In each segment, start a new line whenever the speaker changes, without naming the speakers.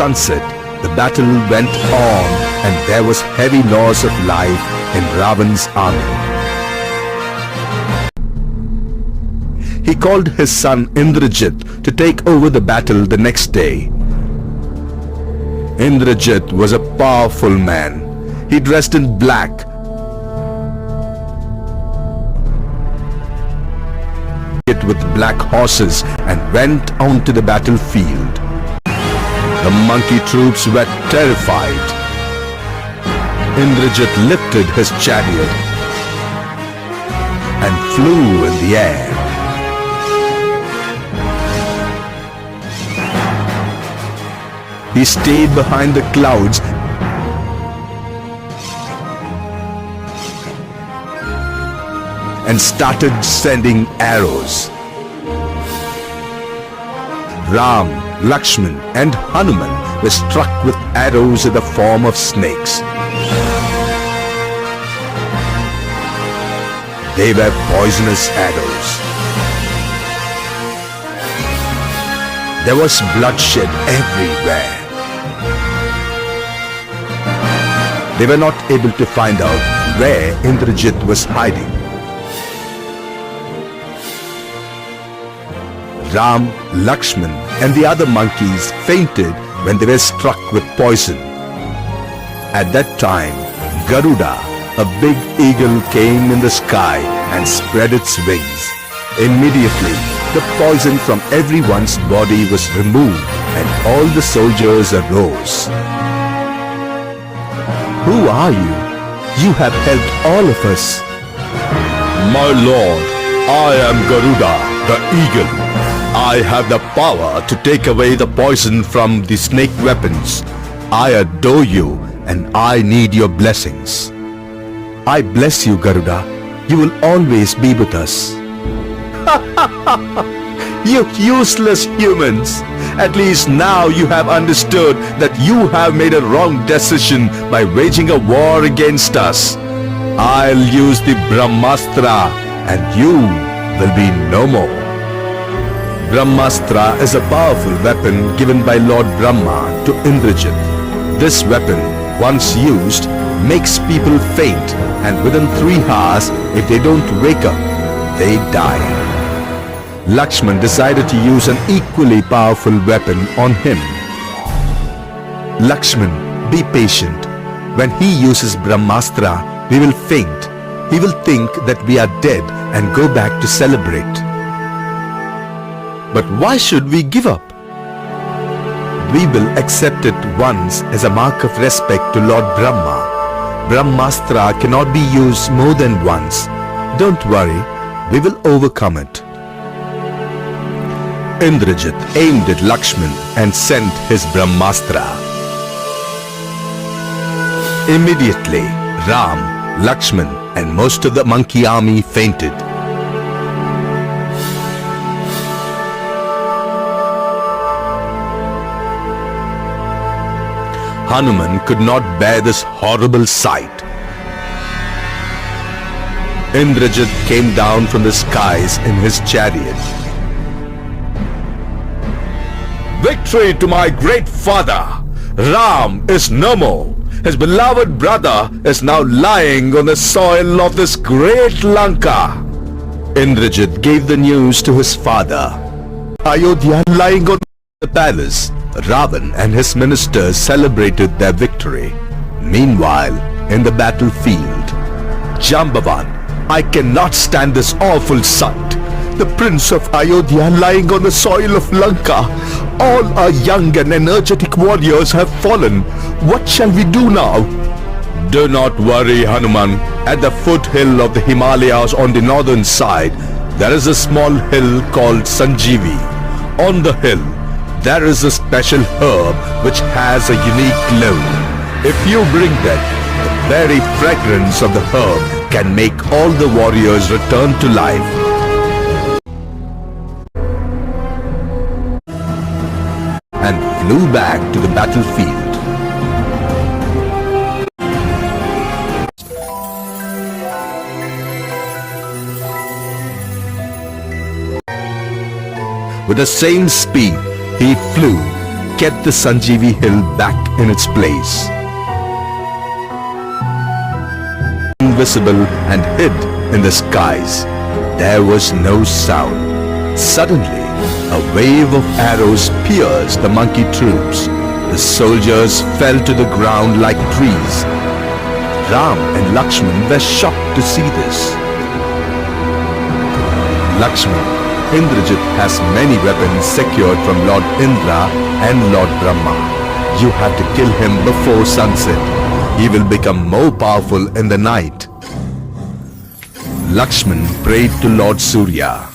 sunset, the battle went on and there was heavy loss of life in Ravan's army. He called his son Indrajit to take over the battle the next day. Indrajit was a powerful man. He dressed in black, with black horses and went onto the battlefield. The monkey troops were terrified. Indrajit lifted his chariot and flew in the air. He stayed behind the clouds and started sending arrows. Ram, Lakshman and Hanuman were struck with arrows in the form of snakes. They were poisonous arrows. There was bloodshed everywhere. They were not able to find out where Indrajit was hiding. Ram, Lakshman and the other monkeys fainted when they were struck with poison. At that time, Garuda, a big eagle, came in the sky and spread its wings. Immediately, the poison from everyone's body was removed and all the soldiers arose. Who are you? You have helped all of us. My lord, I am Garuda, the eagle. I have the power to take away the poison from the snake weapons. I adore you and I need your blessings. I bless you, Garuda. You will always be with us. You useless humans! At least now you have understood that you have made a wrong decision by waging a war against us. I'll use the Brahmastra and you will be no more. Brahmastra is a powerful weapon given by Lord Brahma to Indrajit. This weapon, once used, makes people faint and within 3 hours, if they don't wake up, they die. Lakshman decided to use an equally powerful weapon on him. Lakshman, be patient. When he uses Brahmastra, we will faint. He will think that we are dead and go back to celebrate. But why should we give up? We will accept it once as a mark of respect to Lord Brahma. Brahmastra cannot be used more than once. Don't worry, we will overcome it. Indrajit aimed at Lakshman and sent his Brahmastra. Immediately, Ram, Lakshman and most of the monkey army fainted. Hanuman could not bear this horrible sight. Indrajit came down from the skies in his chariot. Victory to my great father! Ram is no more. His beloved brother is now lying on the soil of this great Lanka. Indrajit gave the news to his father. Ayodhya lying on the palace. Ravan and his ministers celebrated their victory. Meanwhile, in the battlefield, Jambavan, I cannot stand this awful sight. The prince of Ayodhya lying on the soil of Lanka. All our young and energetic warriors have fallen. What shall we do now? Do not worry, Hanuman. At the foothill of the Himalayas on the northern side, there is a small hill called Sanjeevi. On the hill, there is a special herb which has a unique glow. If you bring that, the very fragrance of the herb can make all the warriors return to life. And flew back to the battlefield. With the same speed, he flew kept the Sanjeevi hill back in its place. Invisible and hid in the skies. There was no sound. Suddenly, a wave of arrows pierced the monkey troops. The soldiers fell to the ground like trees. Ram and Lakshman were shocked to see this. Lakshman, Indrajit has many weapons secured from Lord Indra and Lord Brahma. You have to kill him before sunset. He will become more powerful in the night. Lakshman prayed to Lord Surya.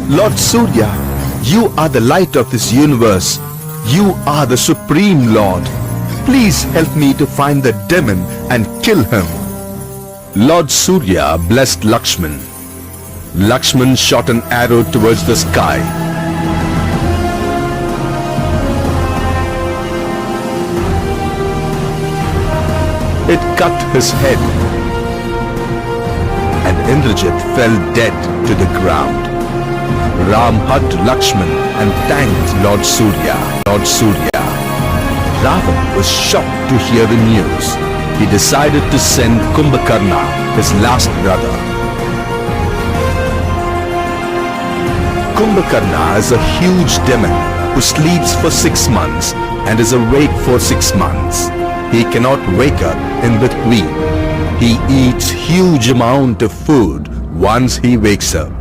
Lord Surya, you are the light of this universe. You are the Supreme Lord. Please help me to find the demon and kill him. Lord Surya blessed Lakshman. Lakshman shot an arrow towards the sky. It cut his head, and Indrajit fell dead to the ground. Ram hugged Lakshman and thanked Lord Surya. Ravan was shocked to hear the news. He decided to send Kumbhakarna, his last brother. Kumbhakarna is a huge demon who sleeps for 6 months and is awake for 6 months. He cannot wake up in between. He eats huge amount of food once he wakes up.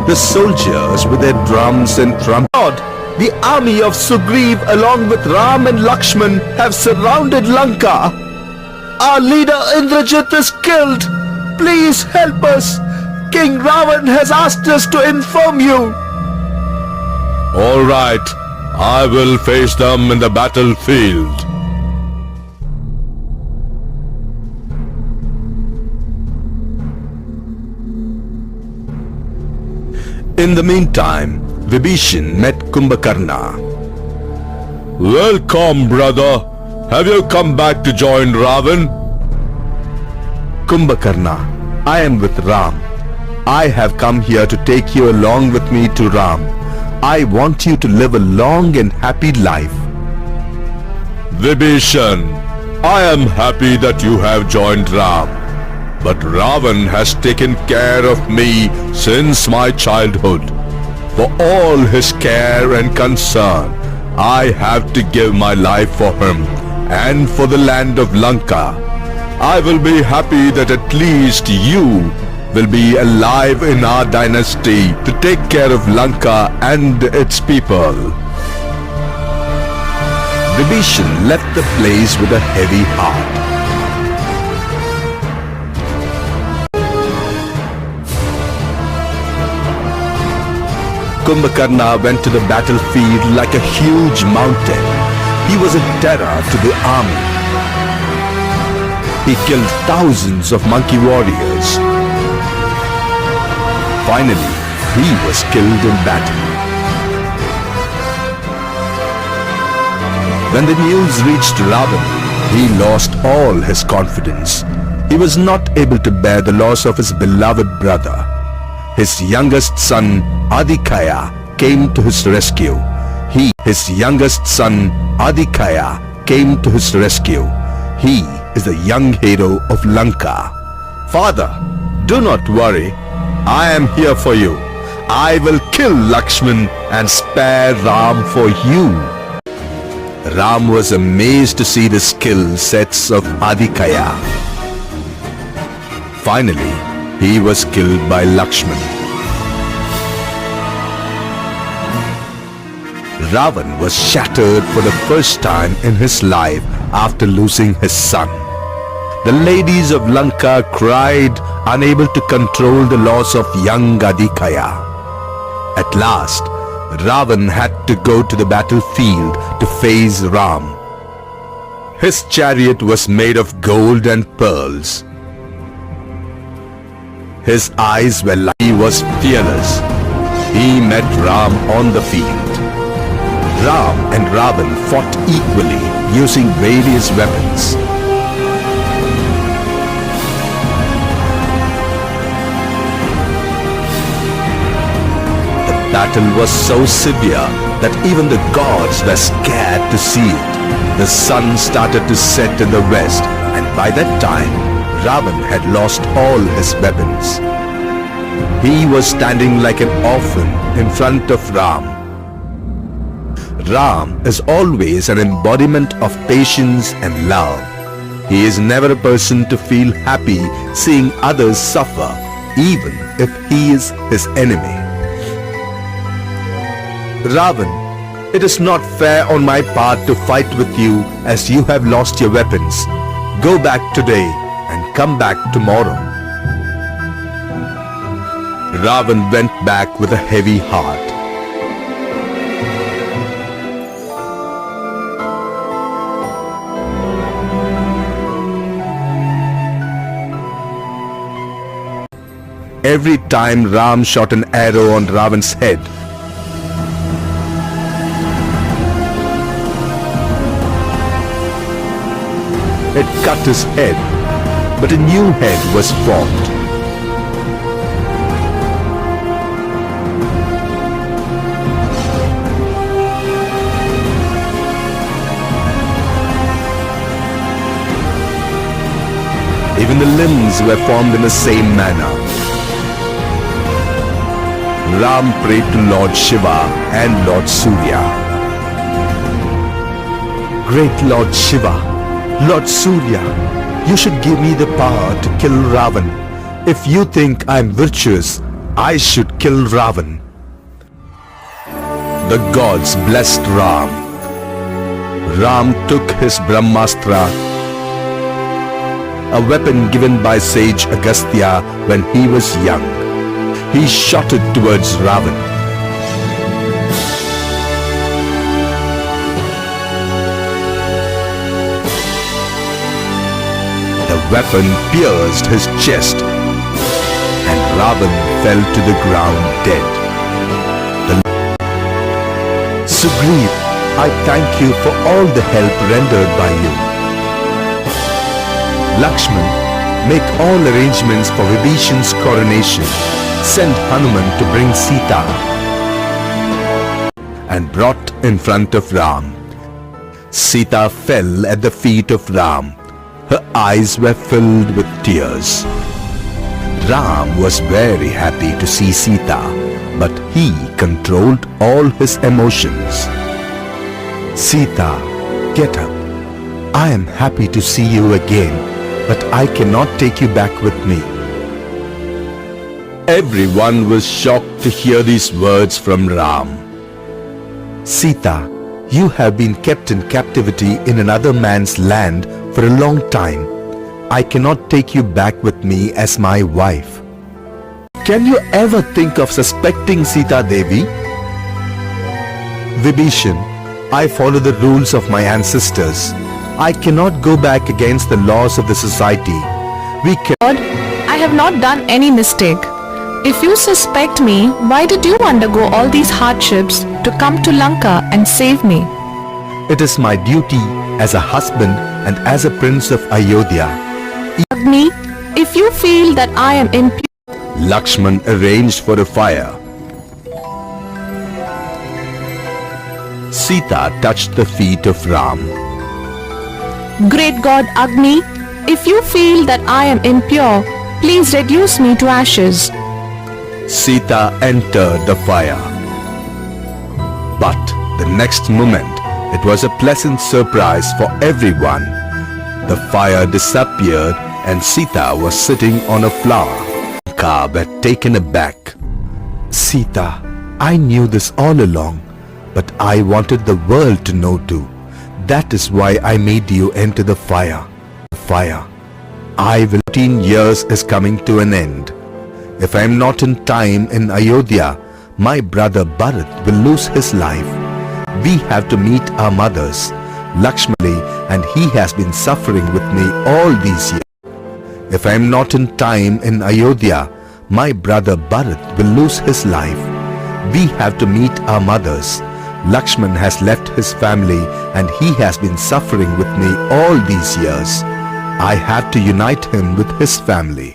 The soldiers with their drums and trumpets, the army of Sugriv along with Ram and Lakshman have surrounded Lanka. Our leader Indrajit is killed. Please help us. King Ravan has asked us to inform you. All right, I will face them in the battlefield. In the meantime, Vibhishan met Kumbhakarna. Welcome, brother. Have you come back to join Ravan? Kumbhakarna, I am with Ram. I have come here to take you along with me to Ram. I want you to live a long and happy life. Vibhishan, I am happy that you have joined Ram. But Ravan has taken care of me since my childhood. For all his care and concern, I have to give my life for him and for the land of Lanka. I will be happy that at least you will be alive in our dynasty to take care of Lanka and its people. Vibhishan left the place with a heavy heart. Kumbhakarna went to the battlefield like a huge mountain. He was a terror to the army. He killed thousands of monkey warriors. Finally, he was killed in battle. When the news reached Ravan, he lost all his confidence. He was not able to bear the loss of his beloved brother. His youngest son, Adikaya, came to his rescue. His youngest son, Adikaya, came to his rescue. He is the young hero of Lanka. Father, do not worry. I am here for you. I will kill Lakshman and spare Ram for you. Ram was amazed to see the skill sets of Adikaya. Finally, he was killed by Lakshman. Ravan was shattered for the first time in his life after losing his son. The ladies of Lanka cried, unable to control the loss of young Adikaya. At last, Ravan had to go to the battlefield to face Ram. His chariot was made of gold and pearls. His eyes were like he was fearless. He met Ram on the field. Ram and Ravan fought equally using various weapons. The battle was so severe that even the gods were scared to see it. The sun started to set in the west, and by that time, Ravan had lost all his weapons. He was standing like an orphan in front of Ram. Ram is always an embodiment of patience and love. He is never a person to feel happy seeing others suffer, even if he is his enemy. Ravan, it is not fair on my part to fight with you as you have lost your weapons. Go back today and come back tomorrow. Ravan went back with a heavy heart. Every time Ram shot an arrow on Ravan's head, it cut his head, but a new head was formed. Even the limbs were formed in the same manner. Ram prayed to Lord Shiva and Lord Surya. Great Lord Shiva, Lord Surya, you should give me the power to kill Ravan. If you think I am virtuous, I should kill Ravan. The gods blessed Ram. Ram took his Brahmastra, a weapon given by sage Agastya when he was young. He shot it towards Ravan. The weapon pierced his chest, and Ravan fell to the ground dead. Sugriv, I thank you for all the help rendered by you. Lakshman, make all arrangements for Vibhishan's coronation. Send Hanuman to bring Sita. And brought in front of Ram. Sita fell at the feet of Ram. Her eyes were filled with tears. Ram was very happy to see Sita, but he controlled all his emotions. Sita, get up. I am happy to see you again, but I cannot take you back with me. Everyone was shocked to hear these words from Ram. Sita, you have been kept in captivity in another man's land for a long time. I cannot take you back with me as my wife. Can you ever think of suspecting Sita Devi? Vibhishan, I follow the rules of my ancestors. I cannot go back against the laws of the society.
Lord, I have not done any mistake. If you suspect me, why did you undergo all these hardships to come to Lanka and save me?
It is my duty as a husband and as a prince of Ayodhya.
Agni, if you feel that I am impure,
Lakshman arranged for a fire. Sita touched the feet of Ram.
great God Agni, if you feel that I am impure, please reduce me to ashes.
Sita entered the fire. But the next moment, it was a pleasant surprise for everyone. The fire disappeared and Sita was sitting on a flower. Lanka were taken aback. Sita, I knew this all along, but I wanted the world to know too. That is why I made you enter the fire. I will 15 years is coming to an end. If I am not in time in Ayodhya, my brother Bharat will lose his life. We have to meet our mothers, Lakshmani, and he has been suffering with me all these years. If I am not in time in Ayodhya, my brother Bharat will lose his life. We have to meet our mothers. Lakshman has left his family and he has been suffering with me all these years. I have to unite him with his family.